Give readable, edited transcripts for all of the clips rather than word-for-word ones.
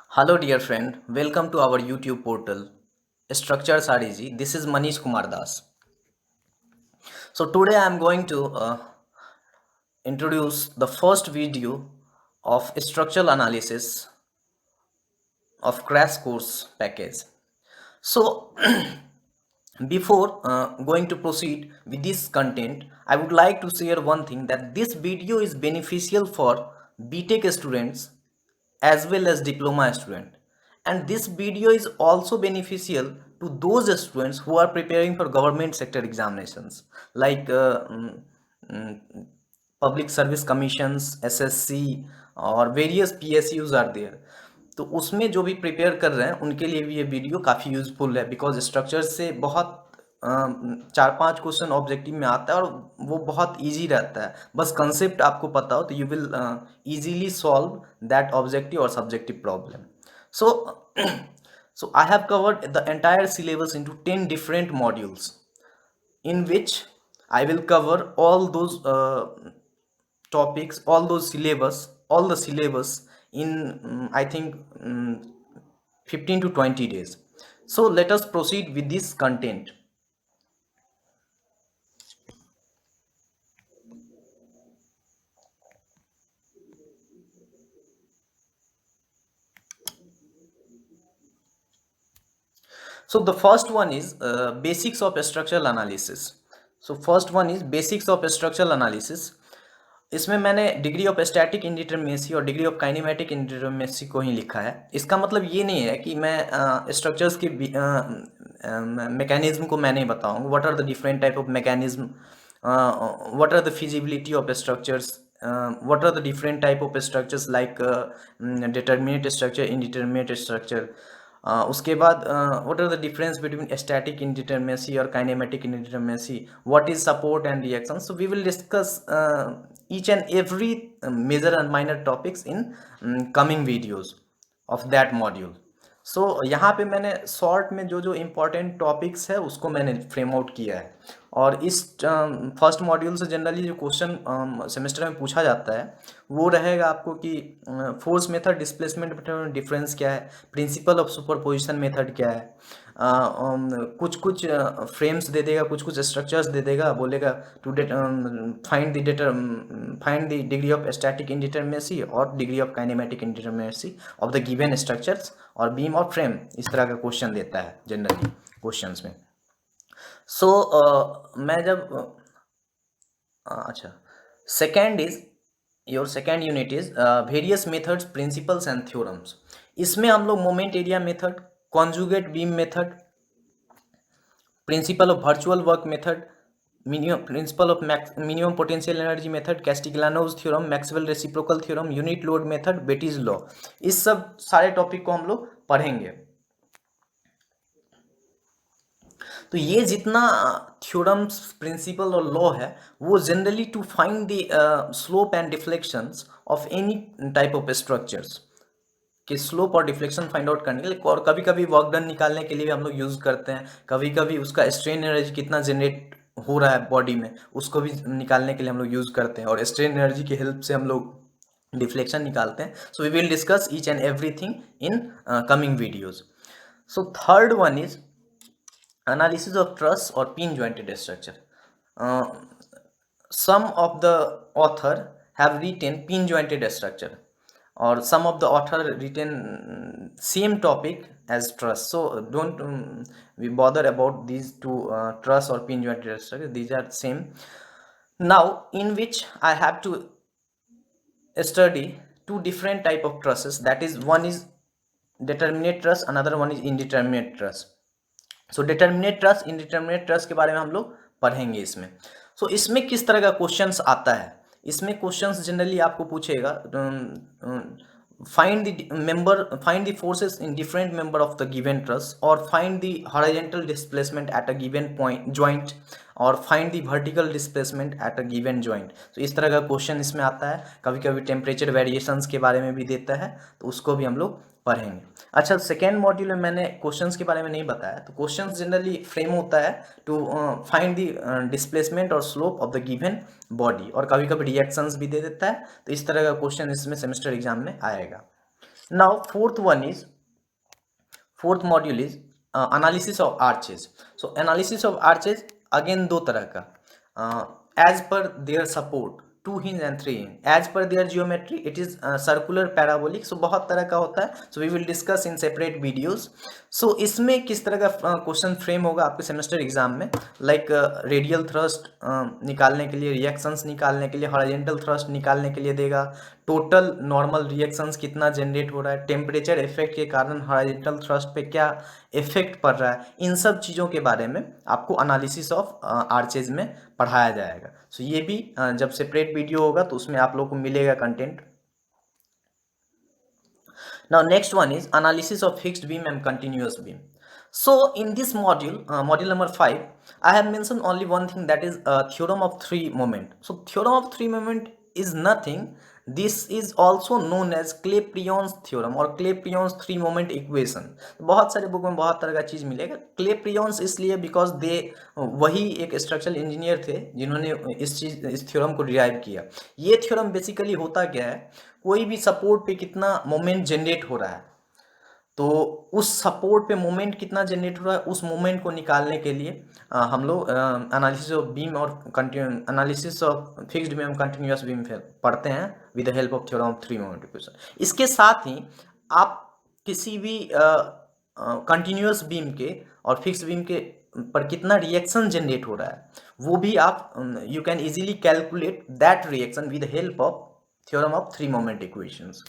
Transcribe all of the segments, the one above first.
Hello dear friend, welcome to our YouTube portal Structures are Easy. This is Manish Kumar Das. So today I am going to introduce the first video of structural analysis of crash course package. So before going to proceed with this content, I would like to share one thing, that this video is beneficial for BTech students as well as diploma student, and this video is also beneficial to those students who are preparing for government sector examinations like mm, public service commissions, SSC और various PSUs are there. तो उसमें जो भी prepare कर रहे हैं उनके लिए भी ये वीडियो काफ़ी यूजफुल है, बिकॉज स्ट्रक्चर से बहुत 4-5 क्वेश्चन ऑब्जेक्टिव में आता है और वो बहुत इजी रहता है. बस कंसेप्ट आपको पता हो तो you will easily solve that objective और subjective problem. So I have covered the entire syllabus into 10 different modules, in which I will cover all those topics, all the syllabus in I think 15 to 20 days. So let us proceed with this content. So the first one is basics of structural analysis. So first one is basics of structural analysis. इसमें मैंने degree of static indeterminacy और degree of kinematic indeterminacy को ही लिखा है. इसका मतलब ये नहीं है कि मैं स्ट्रक्चर्स के मैकेनिज्म को मैं नहीं बताऊंगा. What are the different type of mechanism, what are the feasibility of structures, what are the different type of structures like determinate structure, indeterminate structure. उसके बाद what are the difference between static indeterminacy और kinematic indeterminacy, what is support and reaction. So we will discuss each and every major and minor topics in coming videos of that module. सो यहाँ पे मैंने short में जो जो important topics है उसको मैंने फ्रेम आउट किया है. और इस फर्स्ट मॉड्यूल से जनरली जो क्वेश्चन सेमेस्टर में पूछा जाता है वो रहेगा आपको कि force method, displacement method difference क्या है, प्रिंसिपल ऑफ सुपरपोजिशन मेथड क्या है, कुछ कुछ फ्रेम्स दे देगा, कुछ कुछ स्ट्रक्चर्स दे देगा, बोलेगा to find the degree of static indeterminacy और degree of kinematic indeterminacy of the given structures और बीम और फ्रेम. इस तरह का क्वेश्चन देता है जनरली क्वेश्चंस में. सो मैं जब अच्छा, second is your second unit is various methods, principles and theorems. इसमें हम लोग moment area method, conjugate beam method, principle of virtual work method, principle of minimum potential energy method, Castigliano's theorem, Maxwell reciprocal theorem, unit load method, Betti's law, इस सब सारे topic को हम लोग पढ़ेंगे. तो ये जितना थ्योरम्स, प्रिंसिपल और लॉ है वो generally to find the slope and deflections of any type of structures, कि स्लोप और डिफ्लेक्शन फाइंड आउट करने के लिए, और कभी कभी वर्क डन निकालने के लिए भी हम लोग यूज़ करते हैं. कभी कभी उसका स्ट्रेन एनर्जी कितना जनरेट हो रहा है बॉडी में उसको भी निकालने के लिए हम लोग यूज़ करते हैं, और स्ट्रेन एनर्जी की हेल्प से हम लोग डिफ्लेक्शन निकालते हैं. So we will discuss each and everything in coming videos. So third one is analysis of truss or pin jointed structure. Some of the author have written pin jointed structure, or some of the author written same topic as truss. So don't we bother about these two, truss or pin jointed structure. These are same. Now in which I have to study two different type of trusses. That is, one is determinate truss, another one is indeterminate truss. So determinate trust, indeterminate trust के बारे में हम लोग पढ़ेंगे इसमें. सो इसमें किस तरह का क्वेश्चंस आता है, इसमें क्वेश्चंस जनरली आपको पूछेगा find the forces in different member of the given truss, और find the horizontal displacement at a given point joint, और find the vertical displacement at a given joint. तो इस तरह का क्वेश्चन इसमें आता है. कभी कभी टेम्परेचर वेरिएशंस के बारे में भी देता है, तो उसको भी हम लोग पढ़ेंगे. अच्छा, सेकेंड मॉड्यूल में मैंने क्वेश्चंस के बारे में नहीं बताया। तो क्वेश्चंस जनरली फ्रेम होता है टू फाइंड द डिस्प्लेसमेंट और slope of the given body, और कभी कभी रिएक्शंस भी दे देता है। तो इस तरह का क्वेश्चन इसमें सेमेस्टर एग्जाम में आएगा। Now fourth module is analysis of arches. So analysis of arches again दो तरह का, as per their support, 2 hinge and 3 hinge, as per their geometry it is circular parabolic। so बहुत तरह का होता है, so we will discuss in separate videos। so इसमें किस तरह का क्वेश्चन फ्रेम होगा आपके सेमेस्टर एग्जाम में, लाइक रेडियल थ्रस्ट निकालने के लिए, रिएक्शंस निकालने के लिए, हॉरिजॉन्टल थ्रस्ट निकालने के लिए देगा, टोटल नॉर्मल रिएक्शंस कितना जनरेट हो रहा है, टेम्परेचर इफेक्ट के कारण हॉरिजॉन्टल थ्रस्ट पे क्या इफेक्ट पड़ रहा है, इन सब चीज़ों के बारे में आपको एनालिसिस ऑफ आर्चेज में पढ़ाया जाएगा। सो ये भी जब सेपरेट वीडियो होगा तो उसमें आप लोग को मिलेगा content. Now next one is analysis of fixed beam and continuous beam। So in this module number 5, I have mentioned only one thing, that is theorem of three moment। So theorem of three moment is nothing, this is also known as Clapeyron's theorem और Clapeyron's three moment equation. बहुत सारे book में बहुत तरह का चीज़ मिलेगा। क्लेपियंस इसलिए because they वही एक स्ट्रक्चरल इंजीनियर थे जिन्होंने इस थ्योरम को डिराइव किया। ये थ्योरम बेसिकली होता क्या है, कोई भी सपोर्ट पे कितना मोमेंट जनरेट हो रहा है, तो उस सपोर्ट पे मोमेंट कितना जनरेट हो रहा है, उस मोमेंट को निकालने के लिए हम लोग एनालिसिस ऑफ बीम और analysis of fixed beam continuous beam पढ़ते हैं with the help of theorem of three moment equation. इसके साथ ही आप किसी भी कंटिन्यूअस बीम के और फिक्स्ड बीम के पर कितना रिएक्शन जनरेट हो रहा है, वो भी आप you can easily calculate that reaction with help of theorem of three moment equations.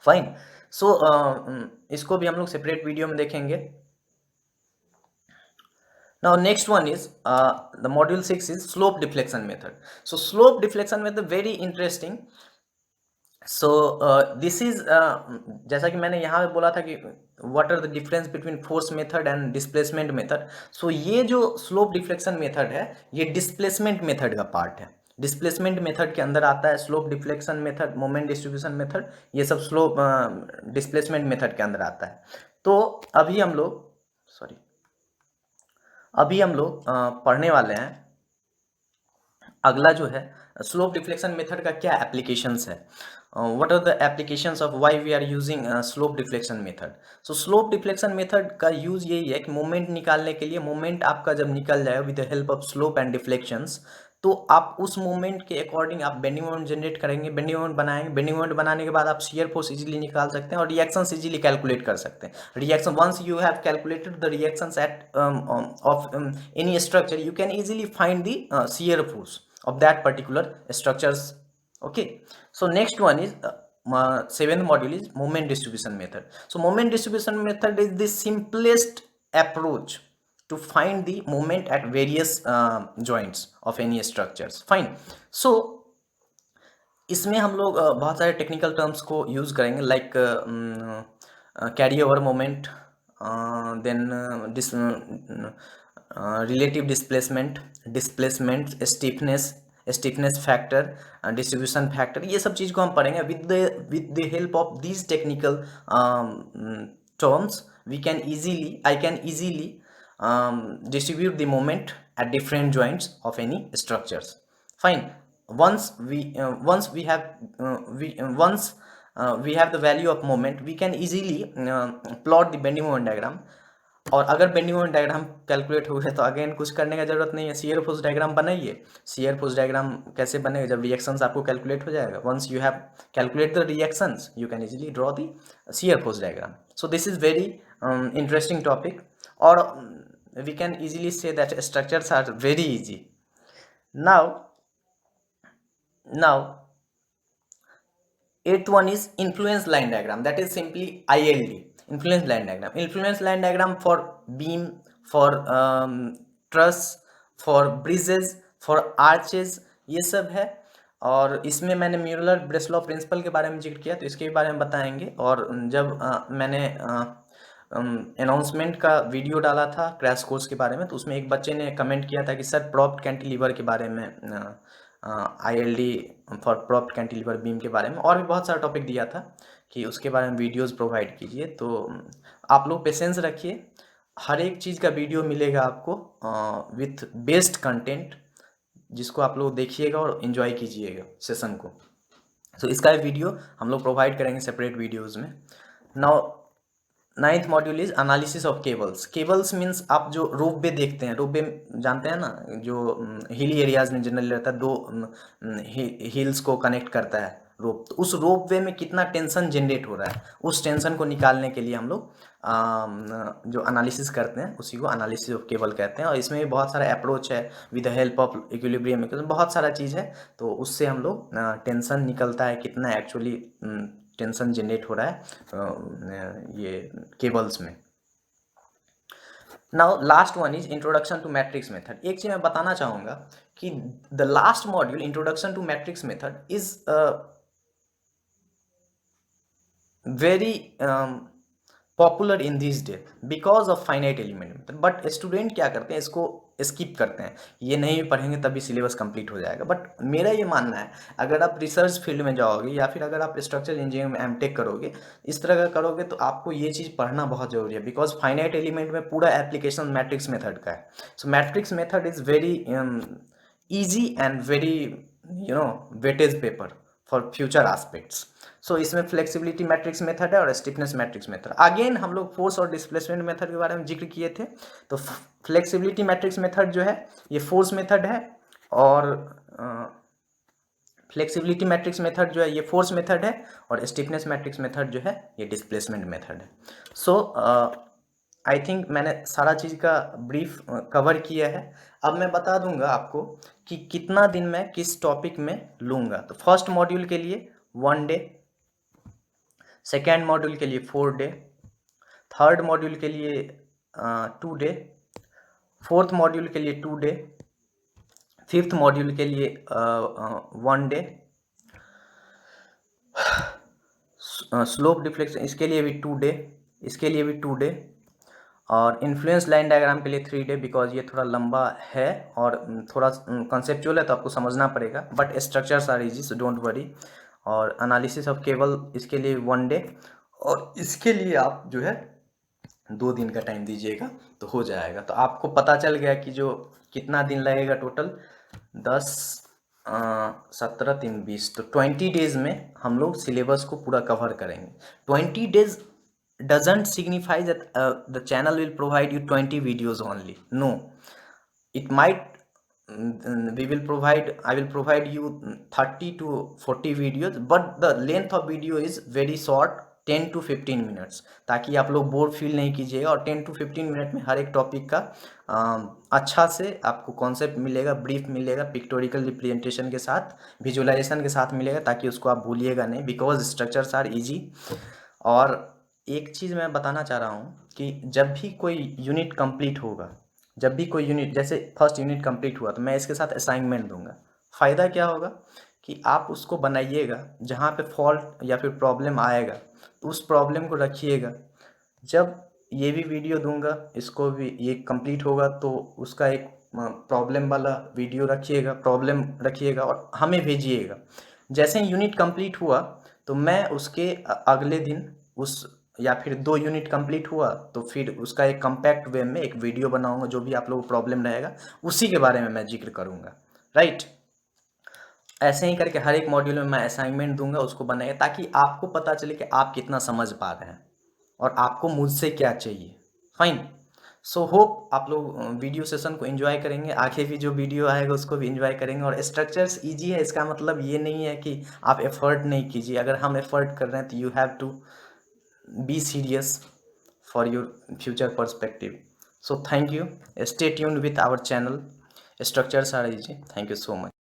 Fine. So इसको भी हम लोग सेपरेट वीडियो में देखेंगे। Now next one is the module 6 is slope deflection method। So slope deflection method very interesting। so this is जैसा कि मैंने यहाँ पे बोला था कि what are the difference between force method and displacement method। so ये जो slope deflection method है, ये displacement method का पार्ट है। डिस्प्लेसमेंट मेथड के अंदर आता है slope deflection method, moment distribution method, ये सब स्लोप डिस्प्लेसमेंट मेथड के अंदर आता है। तो अभी हम लोग पढ़ने वाले हैं अगला जो है स्लोप डिफ्लेक्शन मेथड का क्या एप्लीकेशंस है, what are the applications of why we are using slope deflection method. So slope deflection method का यूज यही है कि मोमेंट निकालने के लिए, मोमेंट आपका जब निकल जाए with the help of slope and deflections, तो आप उस मोमेंट के अकॉर्डिंग आप बेंडिंग मोमेंट जनरेट करेंगे, बेंडिंग मोमेंट बनाएंगे, बेंडिंग मोमेंट बनाने के बाद आप शियर फोर्स इजीली निकाल सकते हैं और रिएक्शंस इजीली कैलकुलेट कर सकते हैं। Reaction once you have calculated the reactions at of any structure, you can easily find the shear force of that particular structures। okay, so next one is seventh module is moment distribution method। so moment distribution method is the simplest approach to find the moment at various joints of any structures। fine। so इसमें हम लोग बहुत सारे technical terms को use करेंगे, like carry over moment, then relative displacement, stiffness factor, distribution factor, ये सब चीज़ को हम पढ़ेंगे। With the help of these technical terms I can easily distribute the moment at different joints of any structures। fine। once we have the value of moment, we can easily plot the bending moment diagram। और अगर bending moment diagram calculate हो गए तो again कुछ करने का जरूरत नहीं है, शियर फोर्स डायग्राम बनाइए। शियर फोर्स डायग्राम कैसे बनेगा, जब रिएक्शंस आपको कैलकुलेट हो जाएगा, once you have calculate the reactions you can easily draw the shear force diagram. So this is very interesting topic, और we can easily say that structures are very easy. Now eighth one is influence line diagram, that is simply ILD, influence line diagram। influence line diagram for beam, for truss, for bridges, for arches, ये सब है। और इसमें मैंने Muller ब्रेसलॉ principal के बारे में जिक्र किया, तो इसके बारे में बताएंगे। और जब मैंने अनाउंसमेंट का वीडियो डाला था क्रैश कोर्स के बारे में, तो उसमें एक बच्चे ने कमेंट किया था कि सर प्रॉप्ड कैंटिलीवर के बारे में, ILD for propped cantilever beam के बारे में, और भी बहुत सारा टॉपिक दिया था। कि उसके बारे में वीडियोस प्रोवाइड कीजिए। तो आप लोग पेशेंस रखिए, हर एक चीज़ का वीडियो मिलेगा आपको विथ बेस्ट कंटेंट, जिसको आप लोग देखिएगा और इन्जॉय कीजिएगा सेशन को। तो इसका वीडियो हम लोग प्रोवाइड करेंगे सेपरेट वीडियोज़ में। Now 9th module is analysis of cables. Cables means आप जो रोपवे देखते हैं, रोपवे जानते हैं ना, जो हिली एरियाज में जनरली रहता है, दो हिल्स को कनेक्ट करता है रोप। तो उस रोपवे में कितना टेंशन जनरेट हो रहा है, उस टेंशन को निकालने के लिए हम लोग जो एनालिसिस करते हैं उसी को एनालिसिस ऑफ केबल कहते हैं। और इसमें भी बहुत सारा अप्रोच है with the help of equilibrium, बहुत सारा चीज़ है। तो उससे हम लोग टेंशन निकलता है, कितना एक्चुअली टेंशन जनरेट हो रहा है ये केबल्स में। Now last one is introduction to matrix method. एक चीज़ मैं बताना चाहूँगा कि the last module introduction to matrix method is very popular in this day because of finite element method. But student क्या करते हैं, इसको स्किप करते हैं, ये नहीं पढ़ेंगे तभी सिलेबस कंप्लीट हो जाएगा। बट मेरा ये मानना है, अगर आप रिसर्च फील्ड में जाओगे या फिर अगर आप स्ट्रक्चरल इंजीनियरिंग में एमटेक करोगे, इस तरह का करोगे, तो आपको ये चीज़ पढ़ना बहुत जरूरी है, बिकॉज फाइनाइट एलिमेंट में पूरा एप्लीकेशन मैट्रिक्स मेथड का है। So matrix method is very easy and very weightage paper for future aspects. So इसमें फ्लेक्सिबिलिटी मैट्रिक्स मेथड है और स्टिफनेस मैट्रिक्स मेथड। अगेन हम लोग फोर्स और डिस्प्लेसमेंट मेथड के बारे में जिक्र किए थे। तो फ्लेक्सिबिलिटी मैट्रिक्स मेथड जो है ये फोर्स मेथड है, और फ्लेक्सिबिलिटी मैट्रिक्स मेथड जो है ये फोर्स मेथड है, और स्टिफनेस मैट्रिक्स मेथड जो है ये डिस्प्लेसमेंट मेथड है। सो आई थिंक मैंने सारा चीज़ का ब्रीफ कवर किया है। अब मैं बता दूंगा आपको कि कितना दिन मैं किस टॉपिक में लूँगा। तो फर्स्ट मॉड्यूल के लिए 1 डे, सेकेंड मॉड्यूल के लिए 4 डे, थर्ड मॉड्यूल के लिए 2 डे, फोर्थ मॉड्यूल के लिए 2 डे, फिफ्थ मॉड्यूल के लिए 1 डे, स्लोप डिफ्लेक्शन इसके लिए भी 2 डे, इसके लिए भी 2 डे, और इन्फ्लुएंस लाइन डायग्राम के लिए 3 डे, बिकॉज ये थोड़ा लंबा है और थोड़ा कंसेप्चुअल है, तो आपको समझना पड़ेगा। But structures are easy, so don't worry. और एनालिसिस ऑफ केबल इसके लिए 1 डे, और इसके लिए आप जो है 2 दिन का टाइम दीजिएगा तो हो जाएगा। तो आपको पता चल गया कि जो कितना दिन लगेगा टोटल, 10 17 3 20, तो 20 डेज में हम लोग सिलेबस को पूरा कवर करेंगे। 20 days doesn't signify that the channel will provide you 20 videos only. No, it might I will provide you 30 to 40 videos, but the length of video is very short, 10 to 15 minutes, ताकि आप लोग bore feel नहीं कीजिएगा। और 10 to 15 minute में हर एक topic का अच्छा से आपको कॉन्सेप्ट मिलेगा, ब्रीफ मिलेगा, पिक्टोरिकल रिप्रेजेंटेशन के साथ, विजुअलाइजेशन के साथ मिलेगा, ताकि उसको आप भूलिएगा नहीं, बिकॉज स्ट्रक्चर्स आर इजी। और एक चीज़ मैं बताना चाह रहा हूँ कि जब भी कोई यूनिट कंप्लीट होगा, जब भी कोई यूनिट, जैसे फर्स्ट यूनिट कंप्लीट हुआ तो मैं इसके साथ असाइनमेंट दूंगा। फ़ायदा क्या होगा कि आप उसको बनाइएगा, जहाँ पे फॉल्ट या फिर प्रॉब्लम आएगा तो उस प्रॉब्लम को रखिएगा। जब ये भी वीडियो दूंगा, इसको भी ये कंप्लीट होगा तो उसका एक प्रॉब्लम वाला वीडियो रखिएगा, प्रॉब्लम रखिएगा और हमें भेजिएगा। जैसे ही यूनिट कंप्लीट हुआ तो मैं उसके अगले दिन उस, या फिर 2 यूनिट कंप्लीट हुआ तो फिर उसका एक कम्पैक्ट वे में एक वीडियो बनाऊंगा, जो भी आप लोगों को प्रॉब्लम रहेगा उसी के बारे में मैं जिक्र करूंगा, राइट। ऐसे ही करके हर एक मॉड्यूल में मैं असाइनमेंट दूंगा, उसको बनाइए, ताकि आपको पता चले कि आप कितना समझ पा रहे हैं और आपको मुझसे क्या चाहिए। फाइन। सो होप आप लोग वीडियो सेशन को एंजॉय करेंगे, आगे भी जो वीडियो आएगा उसको भी एंजॉय करेंगे। और स्ट्रक्चर्स इजी है, इसका मतलब ये नहीं है कि आप एफर्ट नहीं कीजिए। अगर हम एफर्ट कर रहे हैं तो you have to be serious for your future perspective. So thank you, stay tuned with our channel, structures are easy. Thank you so much.